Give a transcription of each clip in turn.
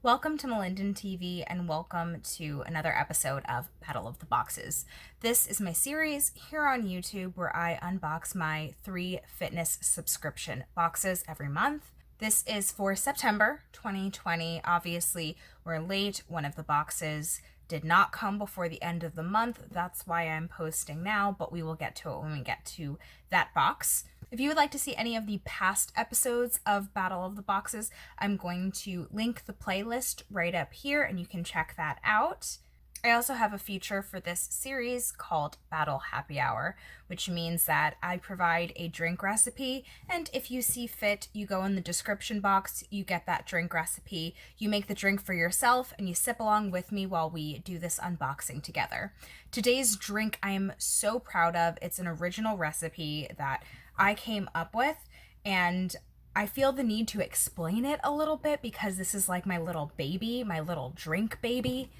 Welcome to Melinden TV and welcome to another episode of Battle of the Boxes. This is my series here on YouTube where I unbox my 3 fitness subscription boxes every month. This is for September 2020. Obviously, we're late. One of the boxes did not come before the end of the month. That's why I'm posting now, but we will get to it when we get to that box. If you would like to see any of the past episodes of Battle of the Boxes, I'm going to link the playlist right up here and you can check that out. I also have a feature for this series called Battle Happy Hour, which means that I provide a drink recipe, and if you see fit, you go in the description box, you get that drink recipe, you make the drink for yourself, and you sip along with me while we do this unboxing together. Today's drink I am so proud of. It's an original recipe that I came up with, and I feel the need to explain it a little bit because this is like my little baby, my little drink baby.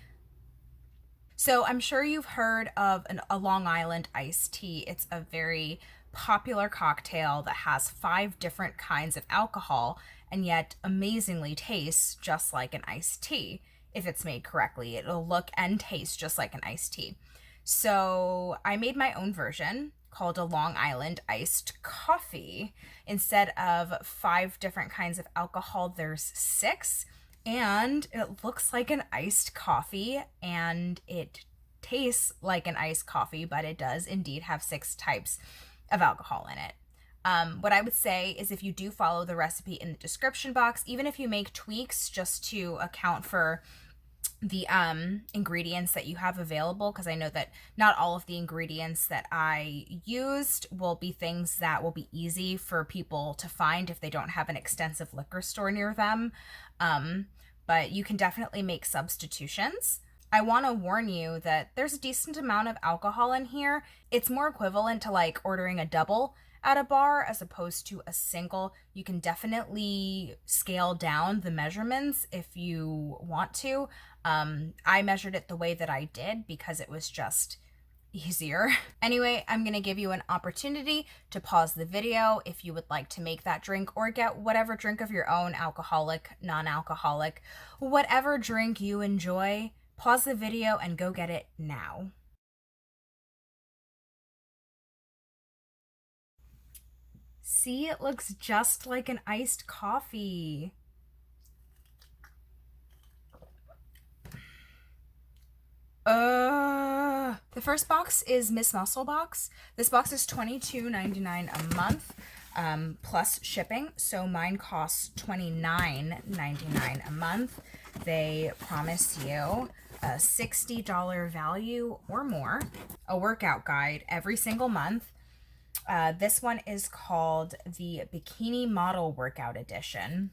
So I'm sure you've heard of a Long Island iced tea. It's a very popular cocktail that has 5 different kinds of alcohol and yet amazingly tastes just like an iced tea. If it's made correctly, it'll look and taste just like an iced tea. So I made my own version called a Long Island iced coffee. Instead of 5 different kinds of alcohol, there's 6. And it looks like an iced coffee and it tastes like an iced coffee, but it does indeed have 6 types of alcohol in it. What I would say is if you do follow the recipe in the description box, even if you make tweaks just to account for the ingredients that you have available, because I know that not all of the ingredients that I used will be things that will be easy for people to find if they don't have an extensive liquor store near them. But you can definitely make substitutions. I want to warn you that there's a decent amount of alcohol in here. It's more equivalent to like ordering a double at a bar as opposed to a single. You can definitely scale down the measurements if you want to. I measured it the way that I did because it was just easier. Anyway, I'm going to give you an opportunity to pause the video if you would like to make that drink or get whatever drink of your own, alcoholic, non-alcoholic, whatever drink you enjoy. Pause the video and go get it now. See, it looks just like an iced coffee. The first box is Miss Muscle box. This box is $22.99 a month, plus shipping. So mine costs $29.99 a month. They promise you a $60 value or more, a workout guide every single month. This one is called the Bikini Model Workout Edition.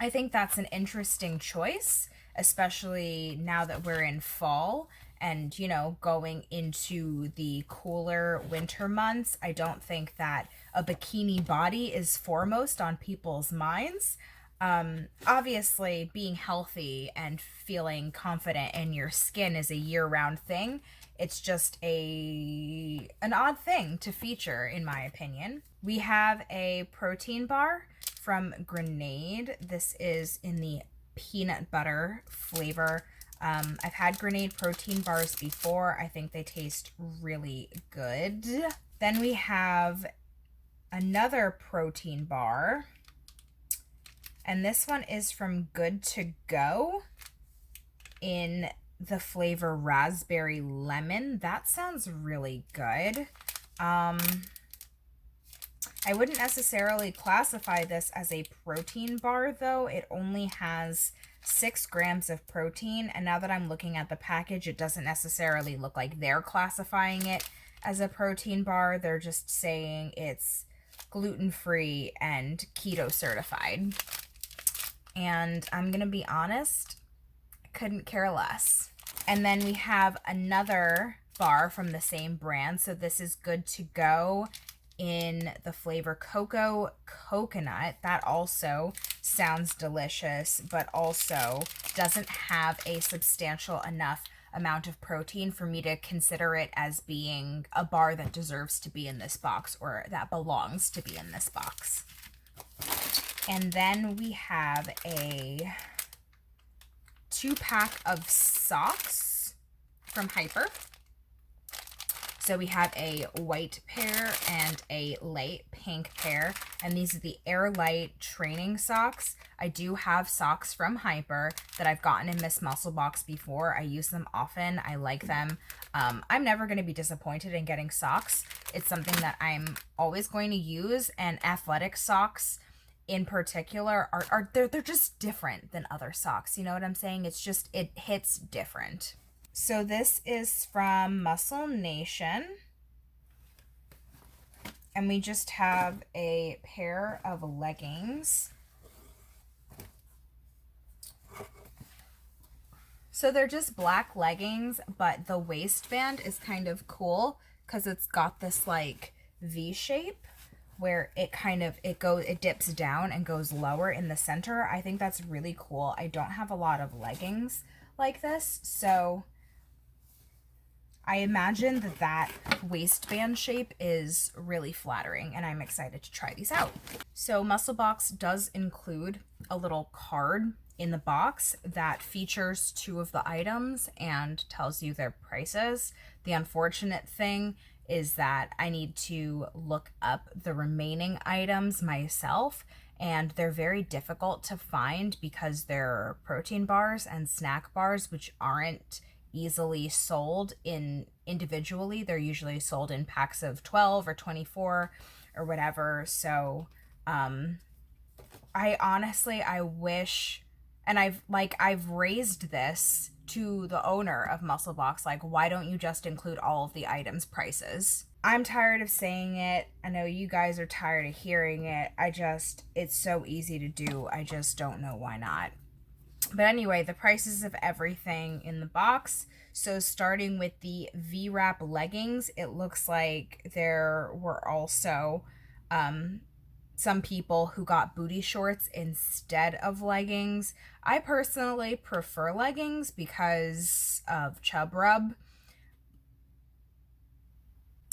I think that's an interesting choice, especially now that we're in fall and, you know, going into the cooler winter months. I don't think that a bikini body is foremost on people's minds. Obviously, being healthy and feeling confident in your skin is a year-round thing. It's just an odd thing to feature, in my opinion. We have a protein bar from Grenade. This is in the peanut butter flavor. I've had Grenade protein bars before. I think they taste really good. Then we have another protein bar, and this one is from Good to Go in the flavor raspberry lemon. That sounds really good. I wouldn't necessarily classify this as a protein bar, though. It only has 6 grams of protein, and now that I'm looking at the package, it doesn't necessarily look like they're classifying it as a protein bar. They're just saying it's gluten-free and keto certified. And I'm gonna be honest, I couldn't care less. And then we have another bar from the same brand. So this is Good to Go in the flavor Cocoa Coconut. That also sounds delicious, but also doesn't have a substantial enough amount of protein for me to consider it as being a bar that deserves to be in this box or that belongs to be in this box. And then we have a 2-pack of socks from Hyper. So we have a white pair and a light pink pair, and these are the Air Light training socks. I do have socks from Hyper that I've gotten in Miss Muscle Box before. I use them often. I like them. I'm never going to be disappointed in getting socks. It's something that I'm always going to use, and athletic socks in particular they're just different than other socks. You know what I'm saying? It's just, it hits different. So this is from Muscle Nation. And we just have a pair of leggings. So they're just black leggings, but the waistband is kind of cool because it's got this like V shape where it kind of, it dips down and goes lower in the center. I think that's really cool. I don't have a lot of leggings like this, so I imagine that waistband shape is really flattering, and I'm excited to try these out. So Muscle Box does include a little card in the box that features 2 of the items and tells you their prices. The unfortunate thing is that I need to look up the remaining items myself, and they're very difficult to find because they're protein bars and snack bars, which aren't easily sold individually. They're usually sold in packs of 12 or 24 or whatever. So I wish, and I've raised this to the owner of Muscle Box, like, why don't you just include all of the items' prices? I'm tired of saying it. I know you guys are tired of hearing it. It's so easy to do. I just don't know why not. But anyway, the prices of everything in the box. So starting with the V-Wrap leggings, it looks like there were also some people who got booty shorts instead of leggings. I personally prefer leggings because of Chub Rub.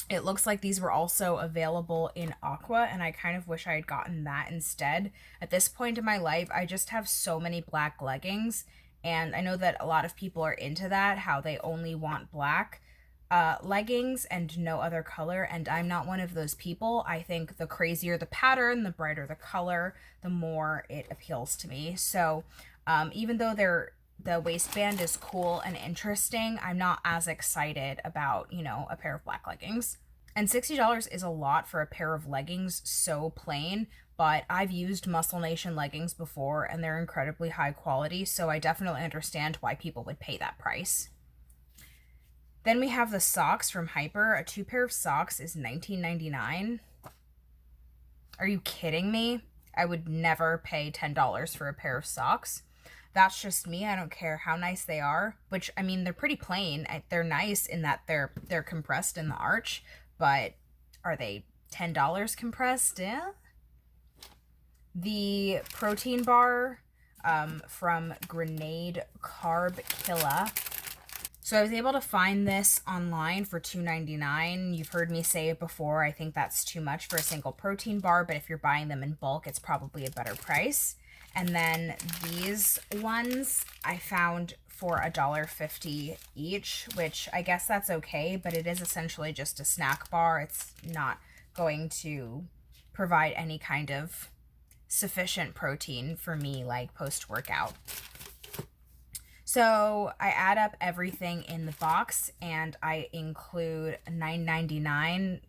It looks like these were also available in Aqua, and I kind of wish I had gotten that instead. At this point in my life, I just have so many black leggings, and I know that a lot of people are into that, how they only want black leggings and no other color, and I'm not one of those people. I think the crazier the pattern, the brighter the color, the more it appeals to me. So even though the waistband is cool and interesting, I'm not as excited about, a pair of black leggings. And $60 is a lot for a pair of leggings so plain, but I've used Muscle Nation leggings before and they're incredibly high quality, so I definitely understand why people would pay that price. Then we have the socks from Hyper. A 2 pair of socks is $19.99. Are you kidding me? I would never pay $10 for a pair of socks. That's just me. I don't care how nice they are, which, I mean, they're pretty plain. They're nice in that they're compressed in the arch, but are they $10 compressed? Yeah. The protein bar from Grenade Carb Killa. So I was able to find this online for $2.99. You've heard me say it before. I think that's too much for a single protein bar, but if you're buying them in bulk, it's probably a better price. And then these ones I found for $1.50 each, which I guess that's okay, but it is essentially just a snack bar. It's not going to provide any kind of sufficient protein for me, like post-workout. So I add up everything in the box and I include $9.99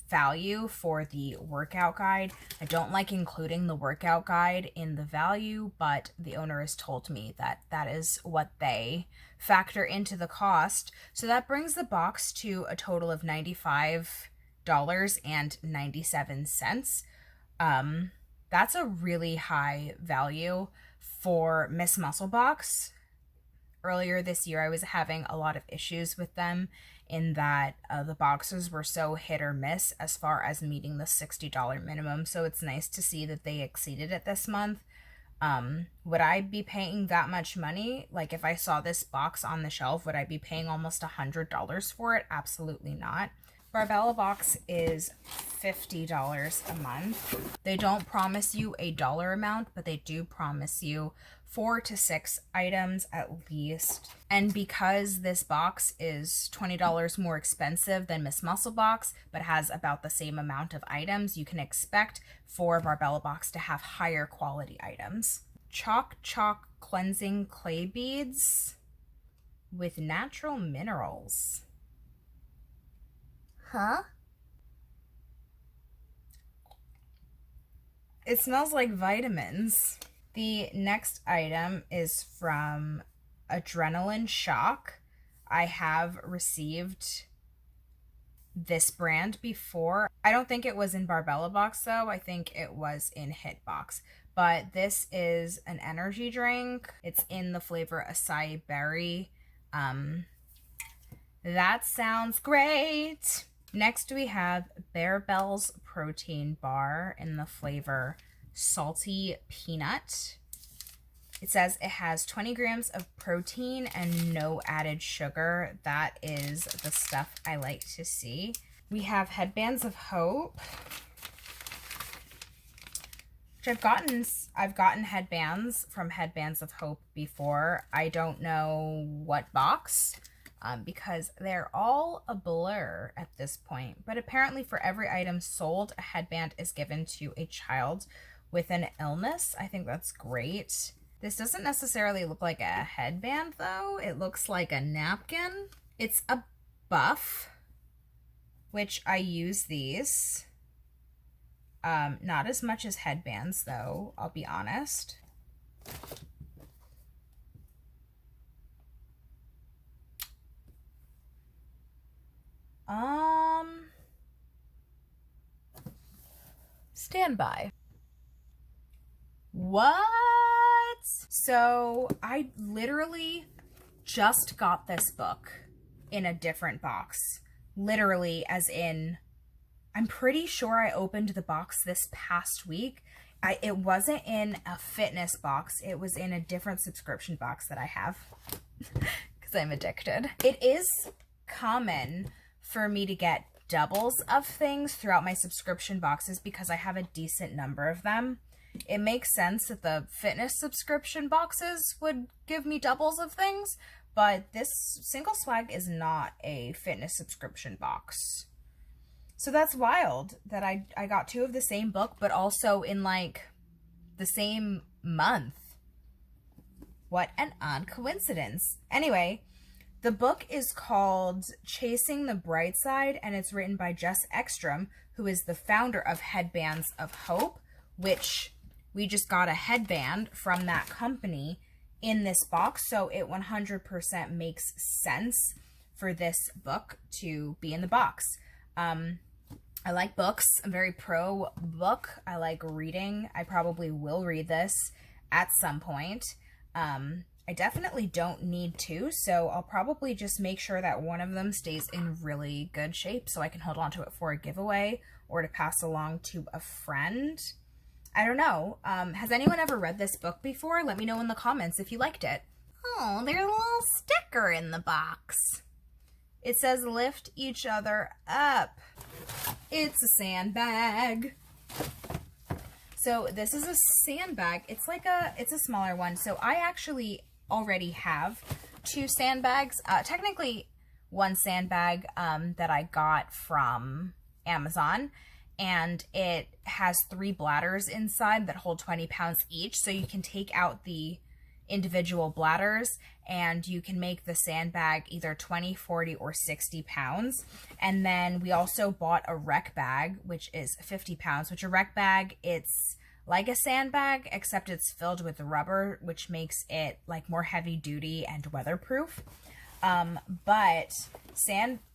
value for the workout guide. I don't like including the workout guide in the value, but the owner has told me that that is what they factor into the cost. So that brings the box to a total of $95.97. That's a really high value for Miss Muscle Box. Earlier this year, I was having a lot of issues with them in that the boxes were so hit or miss as far as meeting the $60 minimum. So it's nice to see that they exceeded it this month. Would I be paying that much money? Like if I saw this box on the shelf, would I be paying almost $100 for it? Absolutely not. BarBella Box is $50 a month. They don't promise you a dollar amount, but they do promise you 4 to 6 items at least. And because this box is $20 more expensive than Miss Muscle Box, but has about the same amount of items, you can expect for BarBella Box to have higher quality items. Chalk cleansing clay beads with natural minerals. Huh? It smells like vitamins. The next item is from Adrenaline Shock. I have received this brand before. I don't think it was in BarBella Box though. I think it was in HIIT Box. But this is an energy drink. It's in the flavor acai berry. That sounds great. Next we have BarBella's protein bar in the flavor salty peanut. It says it has 20 grams of protein and no added sugar. That is the stuff I like to see. We have Headbands of Hope, which I've gotten headbands from Headbands of Hope before. I don't know what box, because they're all a blur at this point. But apparently for every item sold, a headband is given to a child with an illness. I think that's great. This doesn't necessarily look like a headband though. It looks like a napkin. It's a buff, which I use these. Not as much as headbands though, I'll be honest. Stand by. What? So I literally just got this book in a different box. Literally, as in, I'm pretty sure I opened the box this past week. It wasn't in a fitness box. It was in a different subscription box that I have because I'm addicted. It is common for me to get doubles of things throughout my subscription boxes because I have a decent number of them. It makes sense that the fitness subscription boxes would give me doubles of things, but this single swag is not a fitness subscription box. So that's wild that I got 2 of the same book, but also in like the same month. What an odd coincidence. Anyway, the book is called Chasing the Bright Side, and it's written by Jess Ekstrom, who is the founder of Headbands of Hope, which we just got a headband from that company in this box, so it 100% makes sense for this book to be in the box. I like books. I'm very pro book. I like reading. I probably will read this at some point. I definitely don't need to, so I'll probably just make sure that one of them stays in really good shape so I can hold on to it for a giveaway or to pass along to a friend. I don't know. Has anyone ever read this book before? Let me know in the comments if you liked it. Oh, there's a little sticker in the box. It says lift each other up. It's a sandbag. So this is a sandbag. It's a smaller one. So I actually already have 2 sandbags. Technically 1 sandbag that I got from Amazon, and it has 3 bladders inside that hold 20 pounds each. So you can take out the individual bladders and you can make the sandbag either 20, 40, or 60 pounds. And then we also bought a rec bag, which is 50 pounds, which a rec bag, it's like a sandbag, except it's filled with rubber, which makes it like more heavy duty and weatherproof. But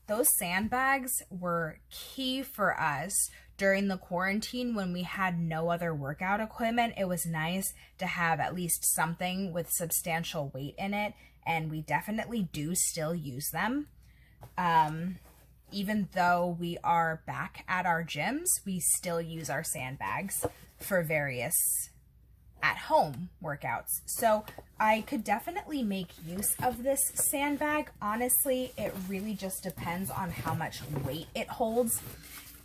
those sandbags were key for us during the quarantine when we had no other workout equipment. It was nice to have at least something with substantial weight in it, and we definitely do still use them. Even though we are back at our gyms, we still use our sandbags for various at-home workouts. So I could definitely make use of this sandbag. Honestly, it really just depends on how much weight it holds.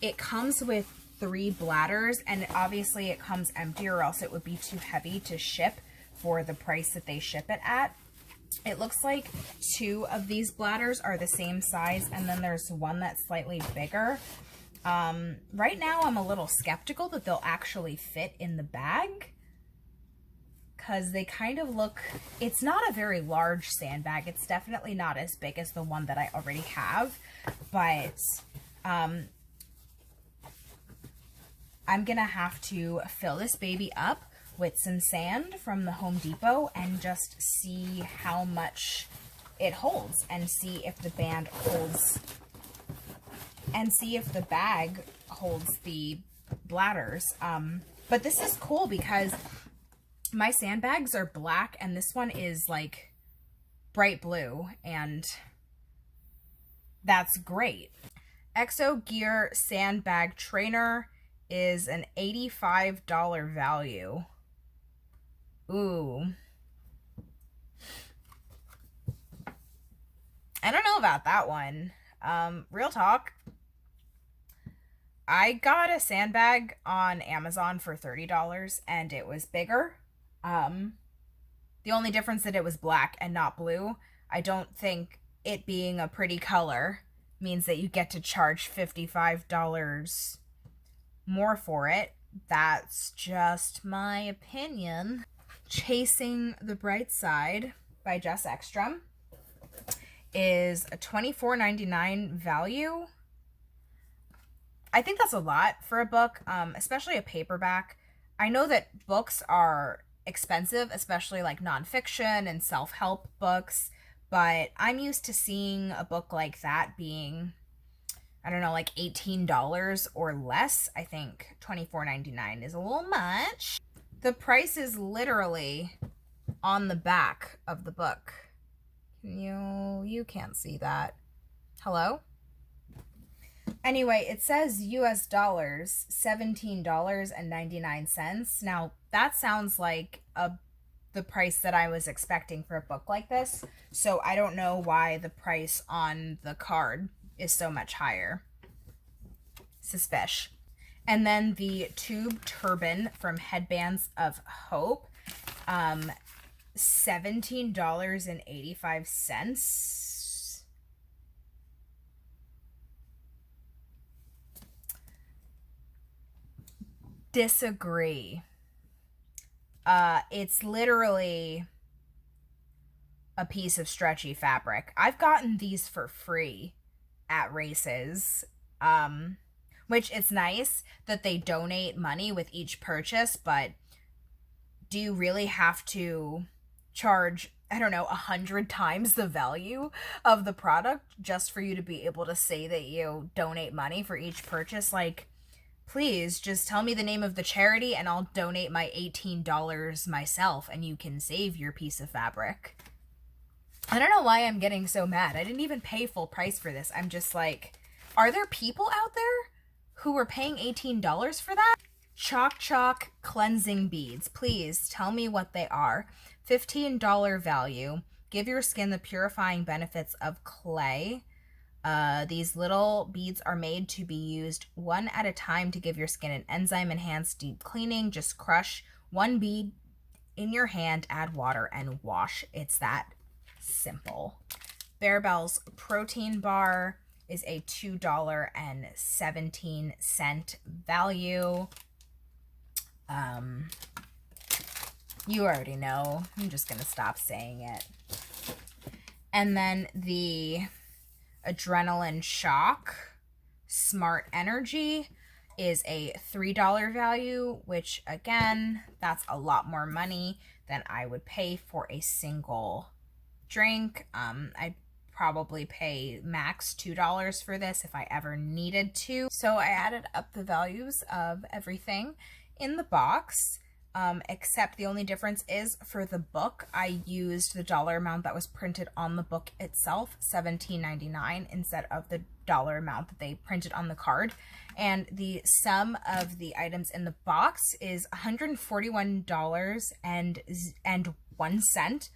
It comes with 3 bladders, and obviously it comes empty or else it would be too heavy to ship for the price that they ship it at. It looks like 2 of these bladders are the same size, and then there's one that's slightly bigger. Right now I'm a little skeptical that they'll actually fit in the bag, because they kind of look, it's not a very large sandbag. It's definitely not as big as the one that I already have, but I'm gonna have to fill this baby up with some sand from the Home Depot and just see how much it holds, and see if the band holds, and see if the bag holds the bladders. But this is cool because my sandbags are black and this one is like bright blue, and that's great. XO Gear Sandbag Trainer is an $85 value. Ooh. I don't know about that one. Real talk. I got a sandbag on Amazon for $30 and it was bigger. The only difference that it was black and not blue. I don't think it being a pretty color means that you get to charge $55 more for it. That's just my opinion. Chasing the Bright Side by Jess Ekstrom is a $24.99 value. I think that's a lot for a book, especially a paperback. I know that books are expensive, especially like nonfiction and self-help books, but I'm used to seeing a book like that being, I don't know, like $18 or less. I think $24.99 is a little much. The price is literally on the back of the book. You can't see that. Hello? Anyway, it says US dollars, $17.99. Now, that sounds like the price that I was expecting for a book like this. So I don't know why the price on the card is so much higher. Suspicious. And then the tube turban from Headbands of Hope, $17.85. Disagree. It's literally a piece of stretchy fabric. I've gotten these for free at races, which it's nice that they donate money with each purchase, but do you really have to charge, I don't know, 100 times the value of the product just for you to be able to say that you donate money for each purchase? Like, please just tell me the name of the charity and I'll donate my $18 myself and you can save your piece of fabric. I don't know why I'm getting so mad. I didn't even pay full price for this. I'm just like, are there people out there who are paying $18 for that? Chalk cleansing beads. Please tell me what they are. $15 value. Give your skin the purifying benefits of clay. These little beads are made to be used one at a time to give your skin an enzyme-enhanced deep cleaning. Just crush one bead in your hand, add water, and wash. It's that simple. BarBella's protein bar is a $2.17 value. You already know. I'm just going to stop saying it. And then the Adrenaline Shock Smart Energy is a $3 value, which again, that's a lot more money than I would pay for a single drink. I'd probably pay max $2 for this if I ever needed to. So I added up the values of everything in the box, except the only difference is for the book, I used the dollar amount that was printed on the book itself, $17.99, instead of the dollar amount that they printed on the card. And the sum of the items in the box is $141.01,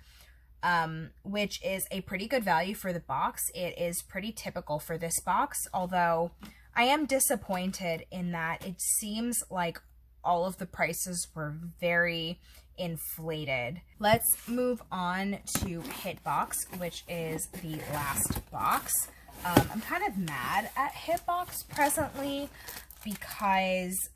which is a pretty good value for the box. It is pretty typical for this box, although I am disappointed in that it seems like all of the prices were very inflated. Let's move on to HIIT Box, which is the last box. I'm kind of mad at HIIT Box presently because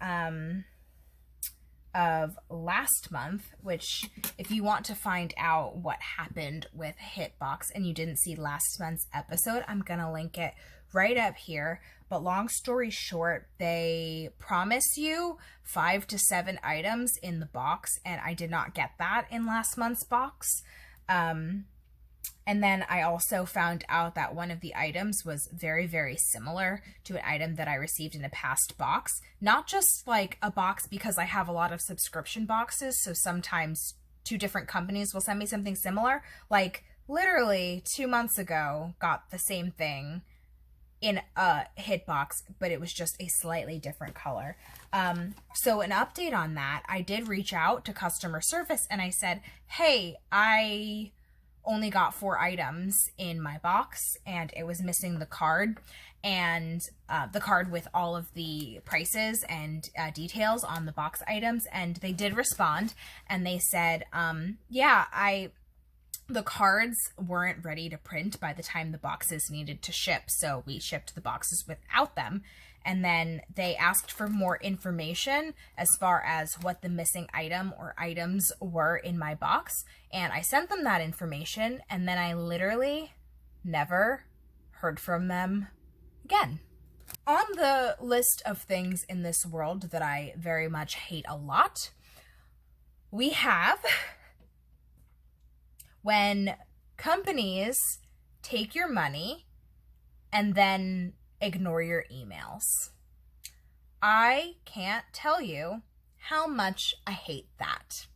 of last month, which if you want to find out what happened with HIIT Box and you didn't see last month's episode, I'm gonna link it right up here. But long story short, they promise you 5 to 7 items in the box, and I did not get that in last month's box. And then I also found out that one of the items was very, very similar to an item that I received in a past box. Not just like a box, because I have a lot of subscription boxes, so sometimes 2 different companies will send me something similar. Like literally 2 months ago, got the same thing in a HIIT Box, but it was just a slightly different color. So an update on that, I did reach out to customer service and I said, hey, I only got 4 items in my box and it was missing the card, and the card with all of the prices and details on the box items. And they did respond and they said, yeah, the cards weren't ready to print by the time the boxes needed to ship, so we shipped the boxes without them. And then they asked for more information as far as what the missing item or items were in my box. And I sent them that information, and then I literally never heard from them again. On the list of things in this world that I very much hate a lot, we have when companies take your money and then ignore your emails. I can't tell you how much I hate that.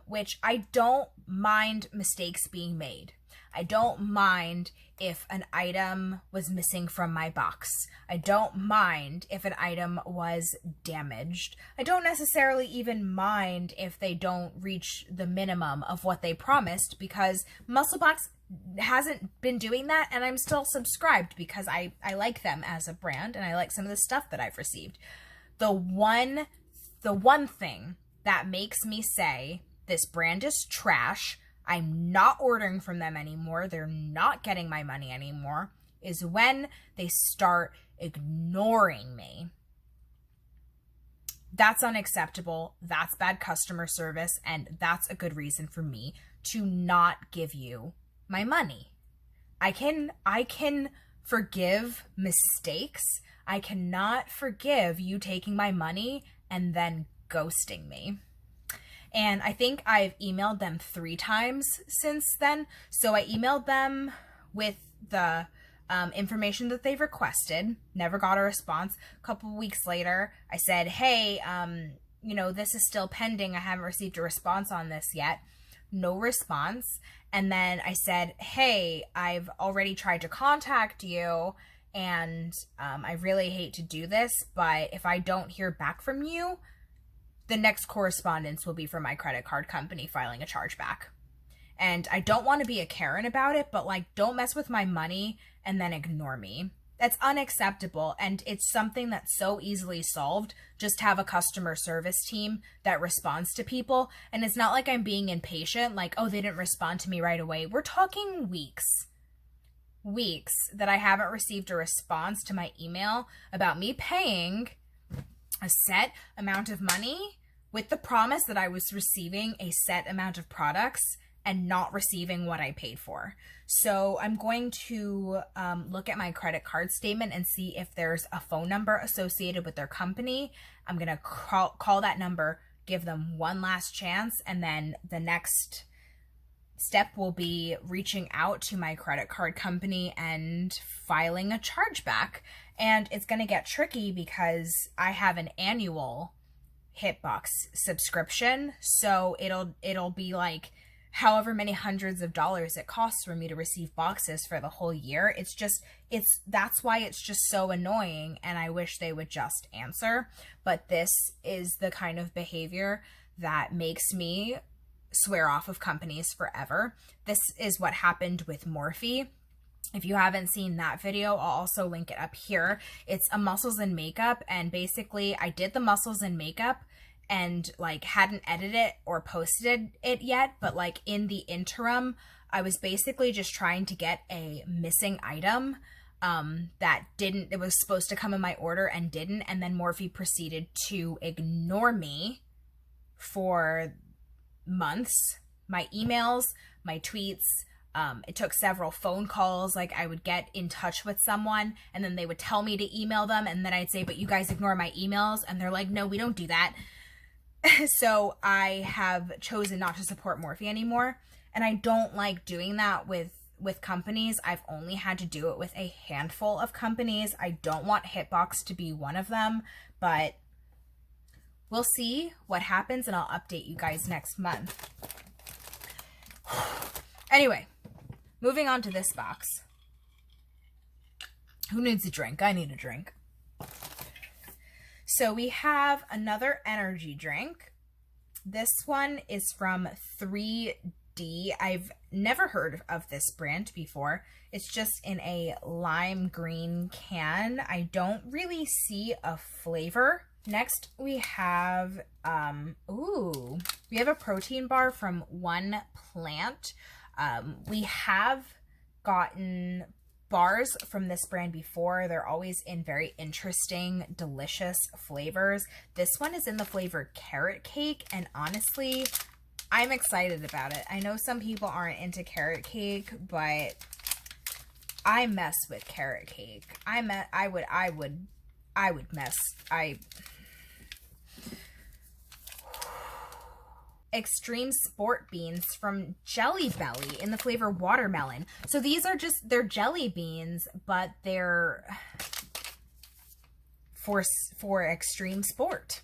Which I don't mind mistakes being made. I don't mind if an item was missing from my box. I don't mind if an item was damaged. I don't necessarily even mind if they don't reach the minimum of what they promised, because Musclebox hasn't been doing that, and I'm still subscribed because I like them as a brand and I like some of the stuff that I've received. The one thing that makes me say this brand is trash, I'm not ordering from them anymore, they're not getting my money anymore, is when they start ignoring me. That's unacceptable. That's bad customer service, and that's a good reason for me to not give you my money. I can forgive mistakes. I cannot forgive you taking my money and then ghosting me. And I think I've emailed them 3 times since then. So I emailed them with the information that they've requested, never got a response. A couple weeks later, I said, hey, this is still pending. I haven't received a response on this yet. No response. And then I said, hey, I've already tried to contact you, and I really hate to do this, but if I don't hear back from you, the next correspondence will be from my credit card company filing a chargeback. And I don't want to be a Karen about it, but like, don't mess with my money and then ignore me. That's unacceptable, and it's something that's so easily solved. Just have a customer service team that responds to people, and it's not like I'm being impatient, like, oh, they didn't respond to me right away. We're talking weeks that I haven't received a response to my email about me paying a set amount of money with the promise that I was receiving a set amount of products and not receiving what I paid for. So I'm going to look at my credit card statement and see if there's a phone number associated with their company. I'm going to call that number, give them one last chance, and then the next step will be reaching out to my credit card company and filing a chargeback. And it's going to get tricky because I have an annual HIIT Box subscription, so it'll be like however many hundreds of dollars it costs for me to receive boxes for the whole year. That's why it's just so annoying, and I wish they would just answer. But this is the kind of behavior that makes me swear off of companies forever. This is what happened with Morphe. If you haven't seen that video, I'll also link it up here. It's a muscles and makeup, and basically I did the muscles and makeup and like hadn't edited it or posted it yet, but like in the interim, I was basically just trying to get a missing item that didn't, it was supposed to come in my order and didn't, and then Morphe proceeded to ignore me for months. My emails, my tweets, it took several phone calls. Like I would get in touch with someone and then they would tell me to email them, and then I'd say, but you guys ignore my emails, and they're like, no, we don't do that. So I have chosen not to support Morphe anymore, and I don't like doing that with companies. I've only had to do it with a handful of companies. I don't want HIIT Box to be one of them, but we'll see what happens, and I'll update you guys next month. Anyway, moving on to this box. Who needs a drink? I need a drink. So we have another energy drink. This one is from 3D. I've never heard of this brand before. It's just in a lime green can. I don't really see a flavor. Next we have, we have a protein bar from One Plant. We have gotten bars from this brand before. They're always in very interesting, delicious flavors. This one is in the flavor carrot cake, and honestly, I'm excited about it. I know some people aren't into carrot cake, but I mess with carrot cake. Extreme Sport Beans from Jelly Belly in the flavor watermelon. So these are just, they're jelly beans, but they're for extreme sport.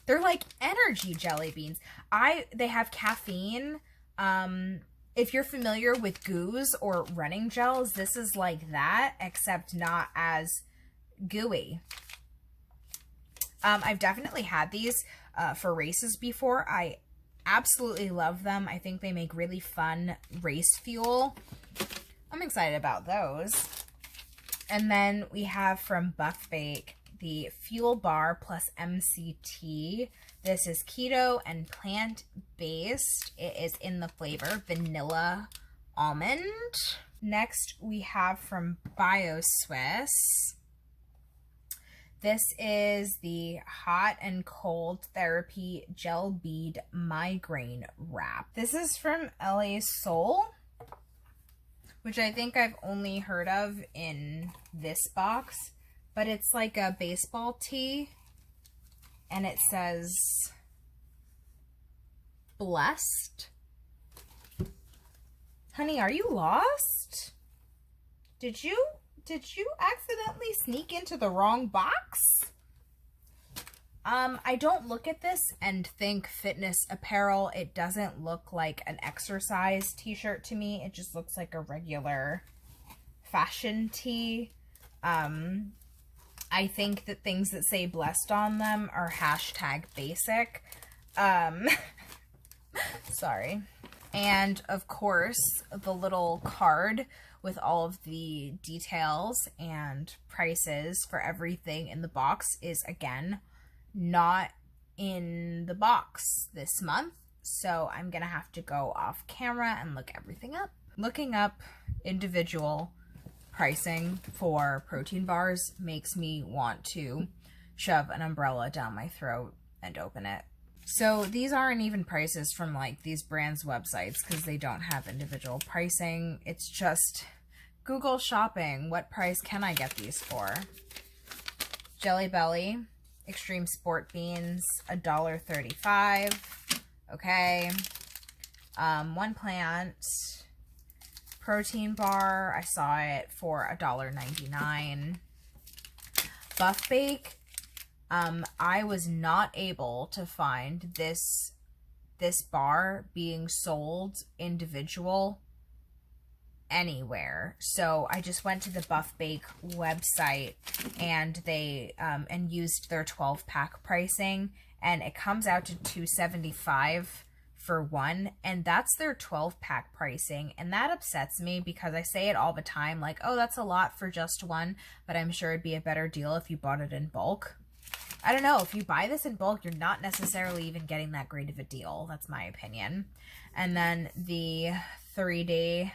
They're like energy jelly beans. They have caffeine. If you're familiar with Goghs or running gels, this is like that, except not as gooey. I've definitely had these for races before. I absolutely love them. I think they make really fun race fuel. I'm excited about those. And then we have from Buff Bake the Fuel Bar plus MCT. This is keto and plant-based. It is in the flavor vanilla almond. Next we have from BioSwiss. This is the Hot and Cold Therapy Gel Bead Migraine Wrap. This is from LA Soul, which I think I've only heard of in this box, but it's like a baseball tee, and it says blessed. Honey, are you lost? Did you accidentally sneak into the wrong box? I don't look at this and think fitness apparel. It doesn't look like an exercise t-shirt to me. It just looks like a regular fashion tee. I think that things that say blessed on them are hashtag basic. Sorry. And of course, the little card with all of the details and prices for everything in the box is, again, not in the box this month. So I'm going to have to go off camera and look everything up. Looking up individual pricing for protein bars makes me want to shove an umbrella down my throat and open it. So these aren't even prices from like these brands' websites because they don't have individual pricing. It's just Google shopping. What price can I get these for? Jelly Belly, Extreme Sport Beans, $1.35. Okay. One Plant protein bar. I saw it for $1.99. Buff Bake. I was not able to find this bar being sold individual anywhere. So I just went to the Buff Bake website and they and used their 12-pack pricing, and it comes out to $2.75 for one, and that's their 12-pack pricing. And that upsets me because I say it all the time, like, oh, that's a lot for just one, but I'm sure it'd be a better deal if you bought it in bulk. I don't know, if you buy this in bulk, you're not necessarily even getting that great of a deal. That's my opinion. And then the 3-day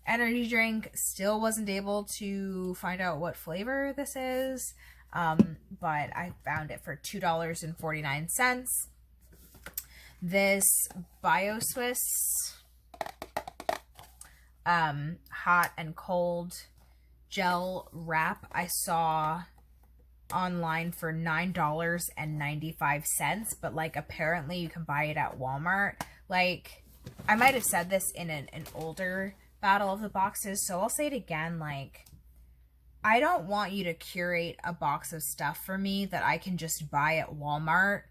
energy drink, still wasn't able to find out what flavor this is, but I found it for $2.49. This BioSwiss hot and cold gel wrap I saw online for $9.95, but like apparently you can buy it at Walmart. Like, I might have said this in an older Battle of the Boxes, so I'll say it again. Like, I don't want you to curate a box of stuff for me that I can just buy at Walmart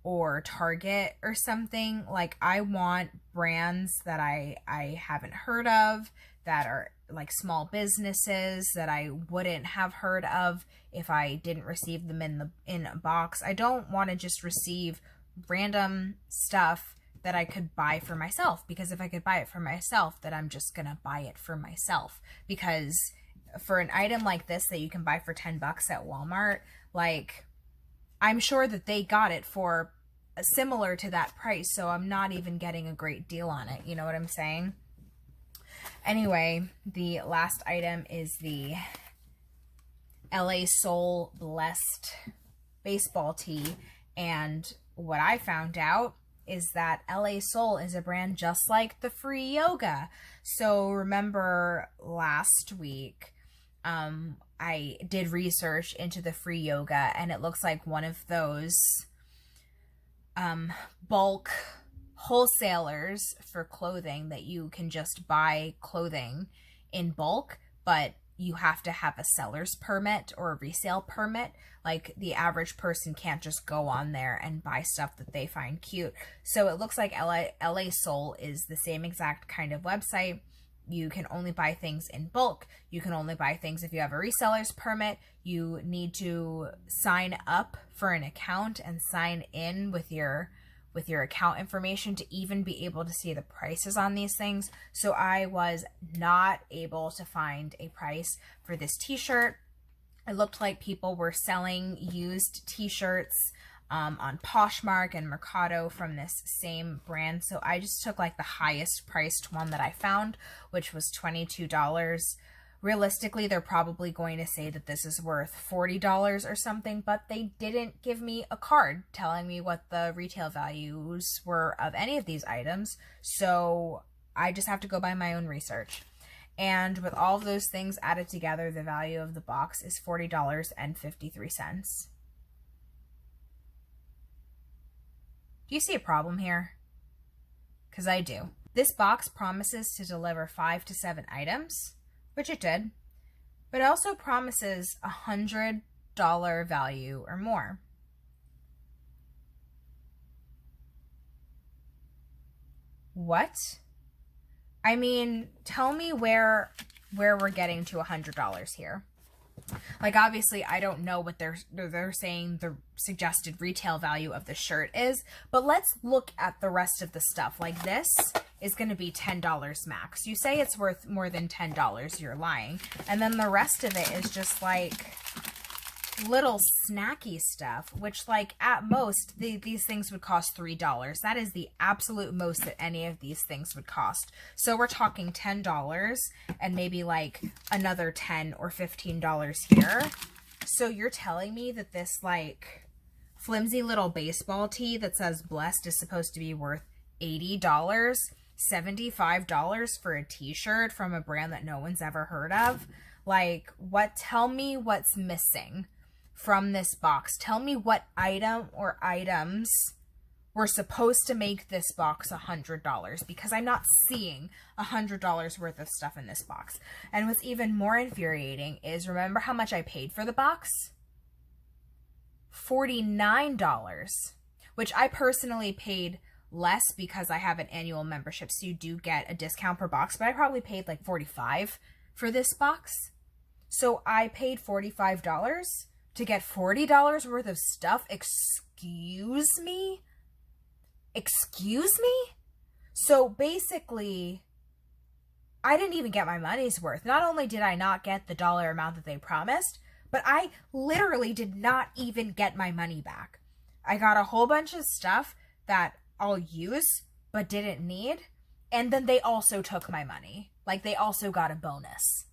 or Target or something. Like, I want brands that I haven't heard of, that are like small businesses that I wouldn't have heard of if I didn't receive them in a box. I don't want to just receive random stuff that I could buy for myself, because if I could buy it for myself, then I'm just gonna buy it for myself. Because for an item like this that you can buy for $10 at Walmart, like, I'm sure that they got it for similar to that price, so I'm not even getting a great deal on it. You know what I'm saying? Anyway, the last item is the LA Soul Blessed baseball tee, and what I found out is that LA Soul is a brand just like the free yoga. So remember last week, I did research into the free yoga, and it looks like one of those bulk wholesalers for clothing that you can just buy clothing in bulk, but you have to have a seller's permit or a resale permit. Like, the average person can't just go on there and buy stuff that they find cute. So it looks like LA Soul is the same exact kind of website. You can only buy things in bulk. You can only buy things if you have a reseller's permit. You need to sign up for an account and sign in with your account information to even be able to see the prices on these things. So I was not able to find a price for this t-shirt. It looked like people were selling used t-shirts on Poshmark and Mercado from this same brand. So I just took like the highest priced one that I found, which was $22. Realistically, they're probably going to say that this is worth $40 or something, but they didn't give me a card telling me what the retail values were of any of these items. So I just have to go by my own research. And with all of those things added together, the value of the box is $40.53. Do you see a problem here? Because I do. This box promises to deliver 5 to 7 items, which it did, but it also promises $100 value or more. What? I mean, tell me where we're getting to $100 here. Like, obviously, I don't know what they're saying the suggested retail value of the shirt is, but let's look at the rest of the stuff. Like, this is going to be $10 max. You say it's worth more than $10, you're lying. And then the rest of it is just like little snacky stuff, which, like, at most these things would cost $3. That is the absolute most that any of these things would cost. So we're talking $10 and maybe like another $10 or $15 here. So you're telling me that this like flimsy little baseball tee that says blessed is supposed to be worth $80, $75 for a t-shirt from a brand that no one's ever heard of? Like, what? Tell me what's missing from this box. Tell me what item or items were supposed to make this box $100, because I'm not seeing $100 worth of stuff in this box. And what's even more infuriating is, remember how much I paid for the box? $49, which I personally paid less because I have an annual membership, so you do get a discount per box, but I probably paid like $45 for this box. So I paid $45 to get $40 worth of stuff. Excuse me? Excuse me? So basically, I didn't even get my money's worth. Not only did I not get the dollar amount that they promised, But I literally did not even get my money back. I got a whole bunch of stuff that I'll use but didn't need. And then they also took my money. Like, they also got a bonus.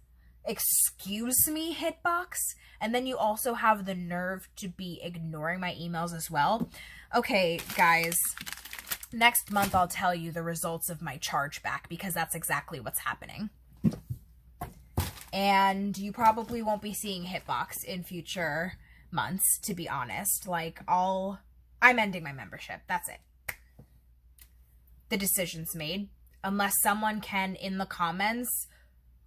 Excuse me, HIIT Box? And then you also have the nerve to be ignoring my emails as well. Okay, guys, next month I'll tell you the results of my chargeback, because that's exactly what's happening. And you probably won't be seeing HIIT Box in future months, to be honest. Like, I'm ending my membership. That's it. The decision's made. Unless someone can, in the comments,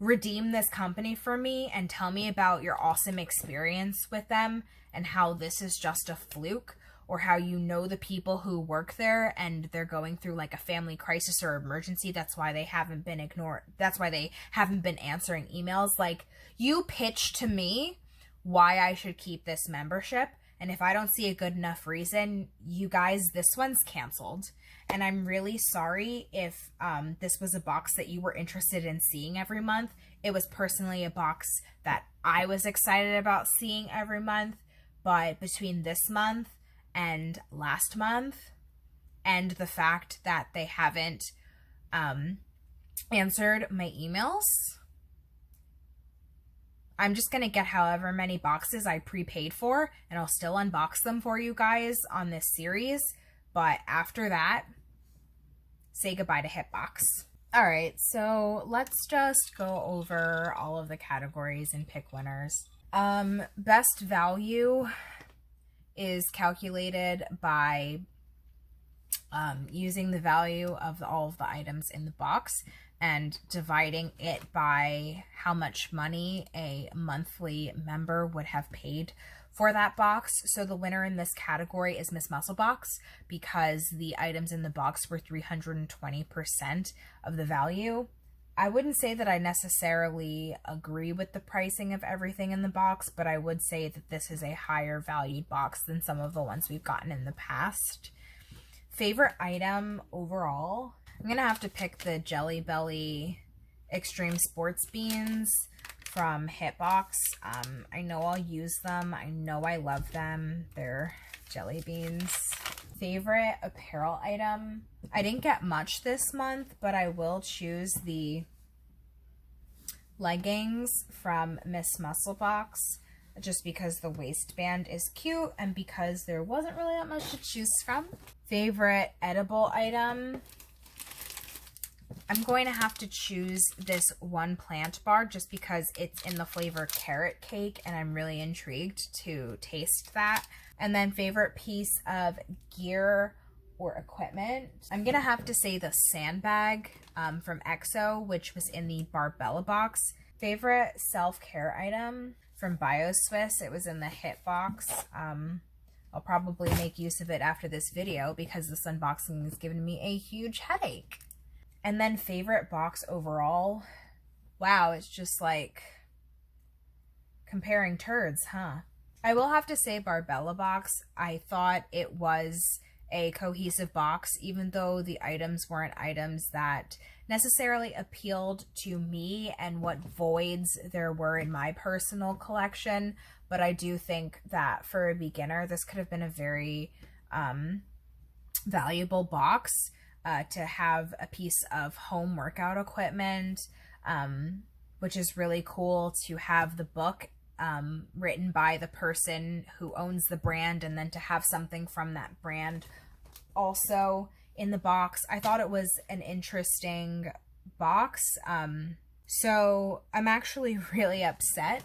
redeem this company for me and tell me about your awesome experience with them and how this is just a fluke, or how you know the people who work there and they're going through like a family crisis or emergency. That's why they haven't been ignored. That's why they haven't been answering emails. Like, you pitch to me why I should keep this membership. And if I don't see a good enough reason, you guys, this one's canceled. And I'm really sorry if this was a box that you were interested in seeing every month. It was personally a box that I was excited about seeing every month. But between this month and last month, and the fact that they haven't answered my emails, I'm just going to get however many boxes I prepaid for, and I'll still unbox them for you guys on this series. But after that, say goodbye to HIIT Box. All right, so let's just go over all of the categories and pick winners. Best value is calculated by using the value of all of the items in the box and dividing it by how much money a monthly member would have paid for that box. So the winner in this category is Miss Muscle Box, because the items in the box were 320% of the value. I wouldn't say that I necessarily agree with the pricing of everything in the box, but I would say that this is a higher valued box than some of the ones we've gotten in the past. Favorite item overall, I'm going to have to pick the Jelly Belly Extreme Sports Beans from HIIT Box. I know I'll use them. I know I love them. They're jelly beans. Favorite apparel item, I didn't get much this month, but I will choose the leggings from Miss Muscle Box, just because the waistband is cute and because there wasn't really that much to choose from. Favorite edible item, I'm going to have to choose this one plant bar just because it's in the flavor carrot cake and I'm really intrigued to taste that. And then favorite piece of gear or equipment, I'm going to have to say the sandbag from XO, which was in the BarBella Box. Favorite self-care item from BioSwiss, it was in the HIIT Box. I'll probably make use of it after this video because this unboxing has given me a huge headache. And then favorite box overall, wow, it's just like comparing turds, huh? I will have to say BarBella Box, I thought it was a cohesive box, even though the items weren't items that necessarily appealed to me and what voids there were in my personal collection. But I do think that for a beginner, this could have been a very valuable box to have a piece of home workout equipment, which is really cool to have the book written by the person who owns the brand, and then to have something from that brand also in the box. I thought it was an interesting box. So I'm actually really upset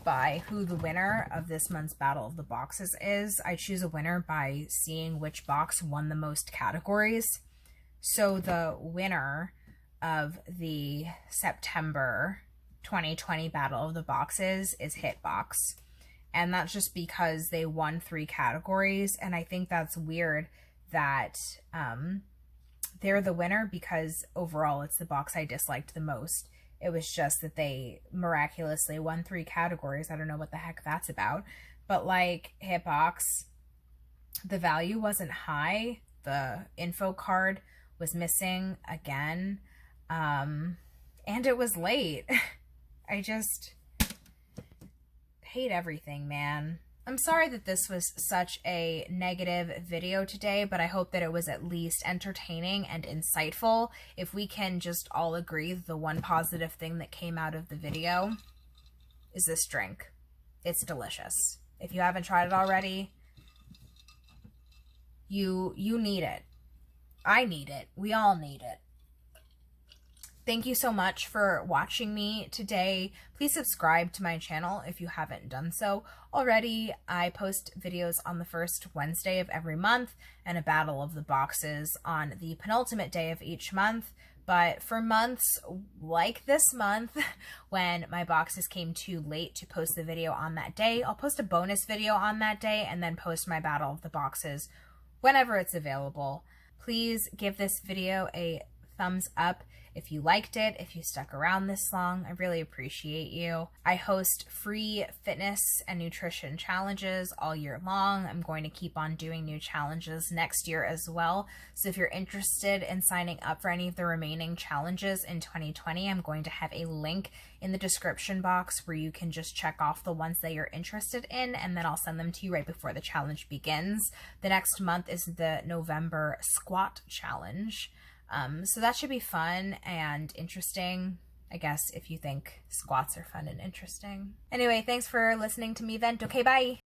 by who the winner of this month's Battle of the Boxes is. I choose a winner by seeing which box won the most categories. So the winner of the September 2020 Battle of the Boxes is HIIT Box. And that's just because they won 3 categories. And I think that's weird that they're the winner, because overall it's the box I disliked the most. It was just that they miraculously won 3 categories. I don't know what the heck that's about. But like HIIT Box, the value wasn't high. The info card was missing again. And it was late. HIIT hate everything, man. I'm sorry that this was such a negative video today, but I hope that it was at least entertaining and insightful. If we can just all agree that the one positive thing that came out of the video is this drink. It's delicious. If you haven't tried it already, you need it. I need it. We all need it. Thank you so much for watching me today. Please subscribe to my channel if you haven't done so already. I post videos on the first Wednesday of every month and a battle of the boxes on the penultimate day of each month. But for months like this month, when my boxes came too late to post the video on that day, I'll post a bonus video on that day and then post my battle of the boxes whenever it's available. Please give this video a thumbs up if you liked it, if you stuck around this long. I really appreciate you. I host free fitness and nutrition challenges all year long. I'm going to keep on doing new challenges next year as well. So if you're interested in signing up for any of the remaining challenges in 2020, I'm going to have a link in the description box where you can just check off the ones that you're interested in, and then I'll send them to you right before the challenge begins. The next month is the November squat challenge. So that should be fun and interesting, I guess, if you think squats are fun and interesting. Anyway, thanks for listening to me vent. Okay, bye!